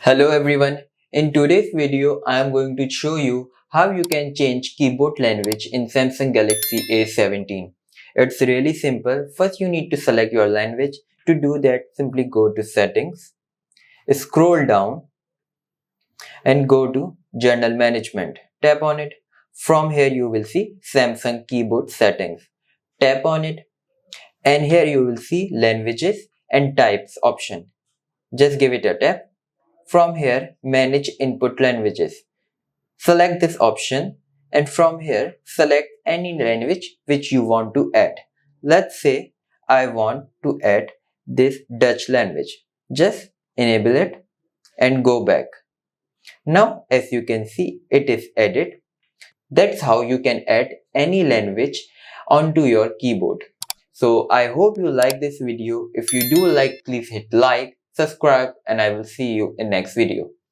Hello everyone. In today's video, I am going to show you how you can change keyboard language in Samsung Galaxy A17. It's really simple. First, you need to select your language. To do that, simply go to Settings, scroll down and go to General Management. Tap on it. From here, you will see Samsung Keyboard Settings. Tap on it and here you will see Languages and Types option. Just give it a tap. From here, manage input languages. Select this option and from here, select any language which you want to add. Let's say I want to add this Dutch language. Just enable it and go back. Now, as you can see, it is added. That's how you can add any language onto your keyboard. So I hope you like this video. If you do like, please hit like, subscribe, and I will see you in next video.